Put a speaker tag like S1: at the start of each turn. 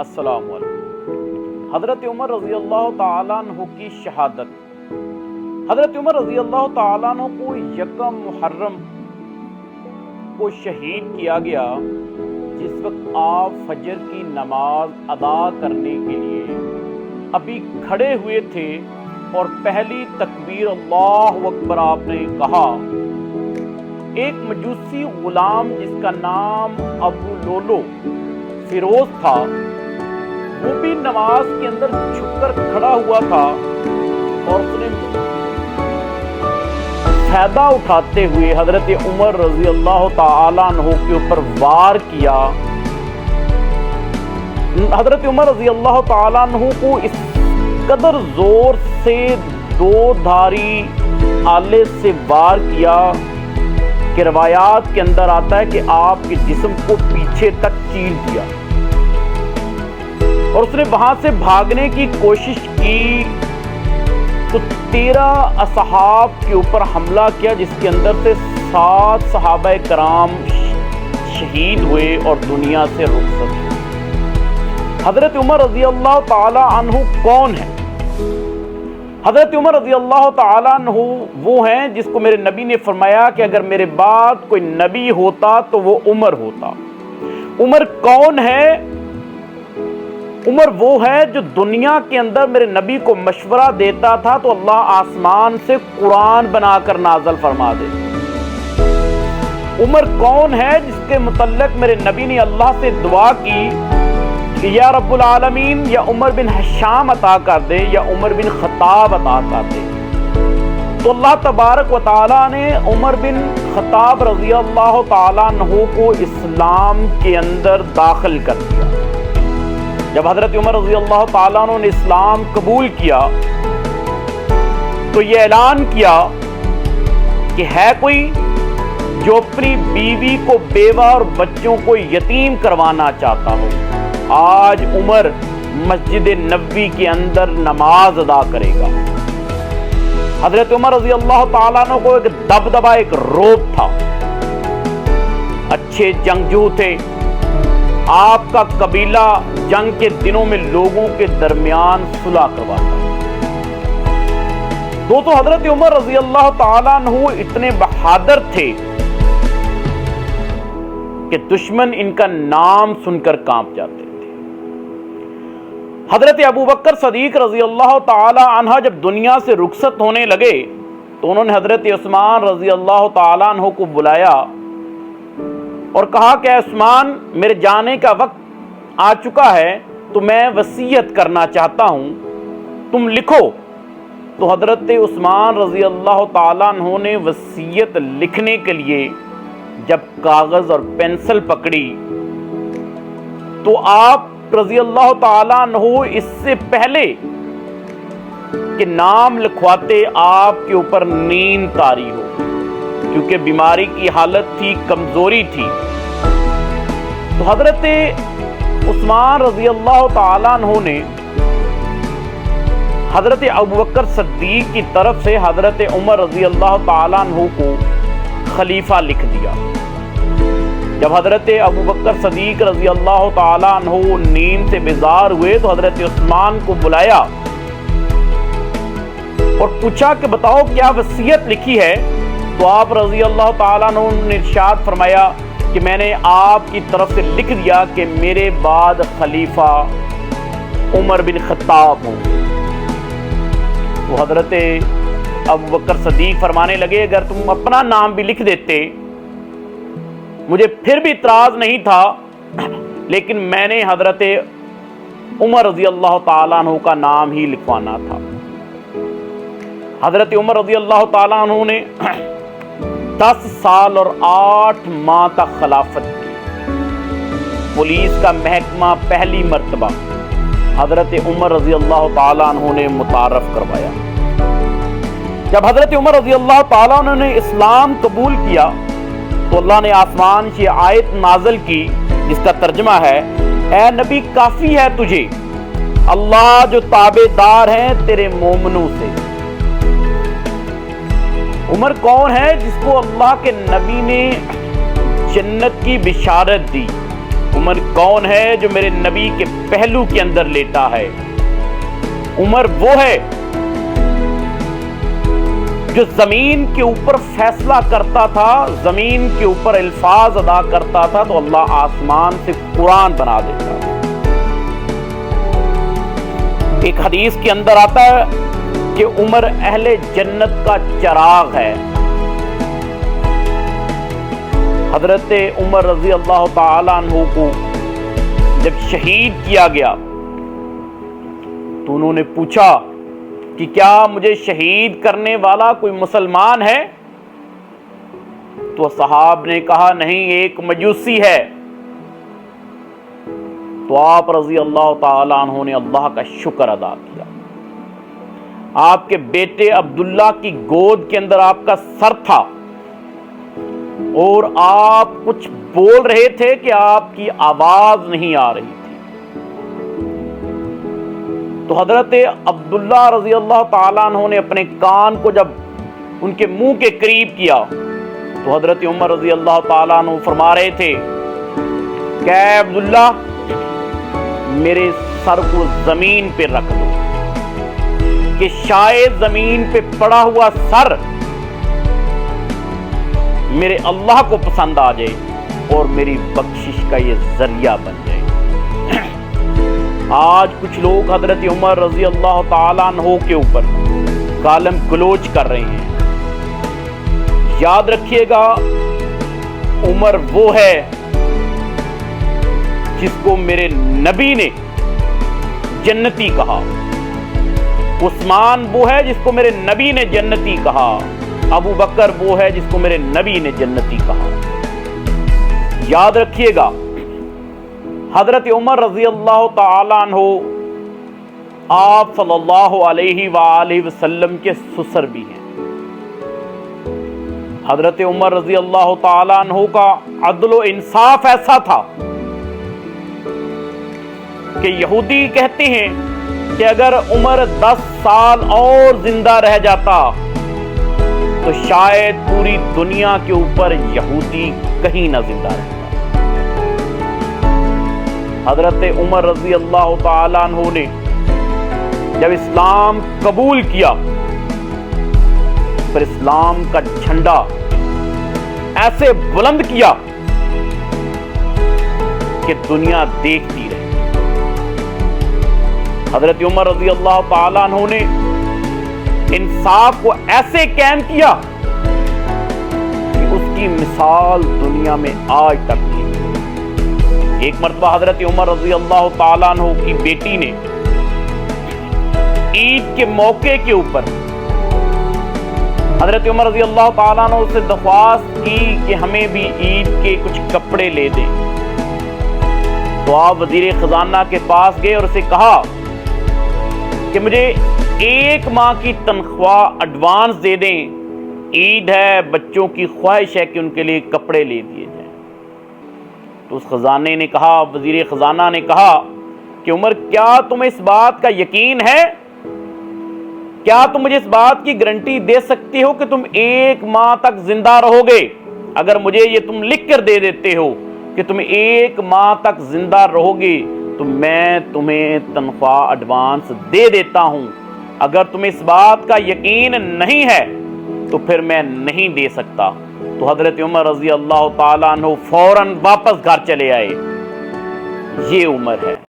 S1: السلام علیکم۔ حضرت عمر رضی اللہ تعالیٰ عنہ کی شہادت۔ حضرت عمر رضی اللہ تعالیٰ عنہ کو یکم محرم کو شہید کیا گیا، جس وقت آپ فجر کی نماز ادا کرنے کے لیے ابھی کھڑے ہوئے تھے اور پہلی تکبیر اللہ اکبر آپ نے کہا، ایک مجوسی غلام جس کا نام ابو لولو فیروز تھا، وہ بھی نماز کے اندر چھپ کر کھڑا ہوا تھا اور اس نے فائدہ اٹھاتے ہوئے حضرت عمر رضی اللہ تعالیٰ عنہ کے اوپر وار کیا۔ حضرت عمر رضی اللہ تعالیٰ عنہ کو اس قدر زور سے دو دھاری آلے سے وار کیا کہ روایات کے اندر آتا ہے کہ آپ کے جسم کو پیچھے تک چیر دیا، اور اس نے وہاں سے بھاگنے کی کوشش کی تو 13 اصحاب کے اوپر حملہ کیا، جس کے اندر سے 7 صحابہ کرام شہید ہوئے اور دنیا سے رخصت ہوئے۔ حضرت عمر رضی اللہ تعالی عنہ کون ہے؟ حضرت عمر رضی اللہ تعالی عنہ وہ ہیں جس کو میرے نبی نے فرمایا کہ اگر میرے بعد کوئی نبی ہوتا تو وہ عمر ہوتا۔ عمر کون ہے؟ عمر وہ ہے جو دنیا کے اندر میرے نبی کو مشورہ دیتا تھا تو اللہ آسمان سے قرآن بنا کر نازل فرما دے۔ عمر کون ہے جس کے متعلق میرے نبی نے اللہ سے دعا کی کہ یا رب العالمین یا عمر بن حشام عطا کر دے یا عمر بن خطاب عطا کر دے، تو اللہ تبارک و تعالیٰ نے عمر بن خطاب رضی اللہ تعالیٰ عنہ کو اسلام کے اندر داخل کر دیا۔ جب حضرت عمر رضی اللہ تعالیٰ عنہ نے اسلام قبول کیا تو یہ اعلان کیا کہ ہے کوئی جو اپنی بیوی کو بیوہ اور بچوں کو یتیم کروانا چاہتا ہو، آج عمر مسجد نبوی کے اندر نماز ادا کرے گا۔ حضرت عمر رضی اللہ تعالیٰ عنہ کو ایک دبدبہ، ایک روب تھا، اچھے جنگجو تھے، آپ کا قبیلہ جنگ کے دنوں میں لوگوں کے درمیان صلح کرواتا۔ تو حضرت عمر رضی اللہ تعالیٰ عنہ اتنے بہادر تھے کہ دشمن ان کا نام سن کر کانپ جاتے تھے۔ حضرت ابوبکر صدیق رضی اللہ تعالی عنہ جب دنیا سے رخصت ہونے لگے تو انہوں نے حضرت عثمان رضی اللہ تعالی عنہ کو بلایا اور کہا کہ عثمان، میرے جانے کا وقت آ چکا ہے تو میں وصیت کرنا چاہتا ہوں، تم لکھو۔ تو حضرت عثمان رضی اللہ تعالیٰ عنہ نے وصیت لکھنے کے لیے جب کاغذ اور پینسل پکڑی تو آپ رضی اللہ تعالیٰ عنہ اس سے پہلے کہ نام لکھواتے آپ کے اوپر نیند طاری ہو، کیونکہ بیماری کی حالت تھی، کمزوری تھی۔ تو حضرت عثمان رضی اللہ تعالیٰ عنہ نے حضرت ابوبکر صدیق کی طرف سے حضرت عمر رضی اللہ تعالیٰ عنہ کو خلیفہ لکھ دیا۔ جب حضرت ابوبکر صدیق رضی اللہ تعالیٰ عنہ نیند سے بیدار ہوئے تو حضرت عثمان کو بلایا اور پوچھا کہ بتاؤ کیا وصیت لکھی ہے؟ تو آپ رضی اللہ تعالیٰ عنہ نے ارشاد فرمایا کہ میں نے آپ کی طرف سے لکھ دیا کہ میرے بعد خلیفہ عمر بن خطاب ہوں۔ تو حضرت ابوبکر صدیق فرمانے لگے اگر تم اپنا نام بھی لکھ دیتے مجھے پھر بھی اعتراض نہیں تھا، لیکن میں نے حضرت عمر رضی اللہ تعالیٰ عنہ کا نام ہی لکھوانا تھا۔ حضرت عمر رضی اللہ تعالیٰ عنہ نے 10 سال اور 8 ماہ تک خلافت کی۔ پولیس کا محکمہ پہلی مرتبہ حضرت عمر رضی اللہ تعالیٰ عنہ نے متعارف کروایا۔ جب حضرت عمر رضی اللہ تعالیٰ عنہ نے اسلام قبول کیا تو اللہ نے آسمان سے آیت نازل کی جس کا ترجمہ ہے، اے نبی کافی ہے تجھے اللہ جو تابع دار ہیں تیرے مومنوں سے۔ عمر کون ہے جس کو اللہ کے نبی نے جنت کی بشارت دی؟ عمر کون ہے جو میرے نبی کے پہلو کے اندر لیٹا ہے؟ عمر وہ ہے جو زمین کے اوپر فیصلہ کرتا تھا، زمین کے اوپر الفاظ ادا کرتا تھا تو اللہ آسمان سے قرآن بنا دیتا تھا۔ ایک حدیث کے اندر آتا ہے کہ عمر اہل جنت کا چراغ ہے۔ حضرت عمر رضی اللہ تعالیٰ عنہ کو جب شہید کیا گیا تو انہوں نے پوچھا کہ کیا مجھے شہید کرنے والا کوئی مسلمان ہے؟ تو صحابہ نے کہا نہیں، ایک مجوسی ہے۔ تو آپ رضی اللہ تعالیٰ عنہ نے اللہ کا شکر ادا کیا۔ آپ کے بیٹے عبداللہ کی گود کے اندر آپ کا سر تھا اور آپ کچھ بول رہے تھے کہ آپ کی آواز نہیں آ رہی تھی۔ تو حضرت عبداللہ رضی اللہ تعالیٰ عنہ نے اپنے کان کو جب ان کے منہ کے قریب کیا تو حضرت عمر رضی اللہ تعالیٰ عنہ فرما رہے تھے کہ اے عبداللہ، میرے سر کو زمین پہ رکھ دو کہ شاید زمین پہ پڑا ہوا سر میرے اللہ کو پسند آ جائے اور میری بخشش کا یہ ذریعہ بن جائے۔ آج کچھ لوگ حضرت عمر رضی اللہ تعالیٰ عنہ کے اوپر گالم گلوچ کر رہے ہیں۔ یاد رکھیے گا، عمر وہ ہے جس کو میرے نبی نے جنتی کہا، عثمان وہ ہے جس کو میرے نبی نے جنتی کہا، ابو بکر وہ ہے جس کو میرے نبی نے جنتی کہا۔ یاد رکھیے گا، حضرت عمر رضی اللہ تعالیٰ عنہ آپ صلی اللہ علیہ وآلہ وسلم کے سسر بھی ہیں۔ حضرت عمر رضی اللہ تعالیٰ عنہ کا عدل و انصاف ایسا تھا کہ یہودی کہتے ہیں کہ اگر عمر 10 سال اور زندہ رہ جاتا تو شاید پوری دنیا کے اوپر یہودی کہیں نہ زندہ رہتا۔ حضرت عمر رضی اللہ تعالیٰ عنہ نے جب اسلام قبول کیا پھر اسلام کا جھنڈا ایسے بلند کیا کہ دنیا دیکھتی رہی۔ حضرت عمر رضی اللہ تعالیٰ عنہ نے انصاف کو ایسے قائم کیا کہ اس کی مثال دنیا میں آج تک نہیں۔ ایک مرتبہ حضرت عمر رضی اللہ تعالیٰ عنہ کی بیٹی نے عید کے موقع کے اوپر حضرت عمر رضی اللہ تعالیٰ عنہ سے درخواست کی کہ ہمیں بھی عید کے کچھ کپڑے لے دیں۔ تو آپ وزیر خزانہ کے پاس گئے اور اسے کہا کہ مجھے 1 ماہ کی تنخواہ ایڈوانس دے دیں، عید ہے، بچوں کی خواہش ہے کہ ان کے لیے کپڑے لے دیے جائیں۔ تو اس خزانے نے کہا، وزیر خزانہ نے کہا کہ عمر، کیا تمہیں اس بات کا یقین ہے؟ کیا تم مجھے اس بات کی گارنٹی دے سکتے ہو کہ تم 1 ماہ تک زندہ رہو گے؟ اگر مجھے یہ تم لکھ کر دے دیتے ہو کہ تم 1 ماہ تک زندہ رہو گے تو میں تمہیں تنخواہ ایڈوانس دے دیتا ہوں۔ اگر تمہیں اس بات کا یقین نہیں ہے تو پھر میں نہیں دے سکتا۔ تو حضرت عمر رضی اللہ تعالیٰ عنہ فوراً واپس گھر چلے آئے۔ یہ عمر ہے۔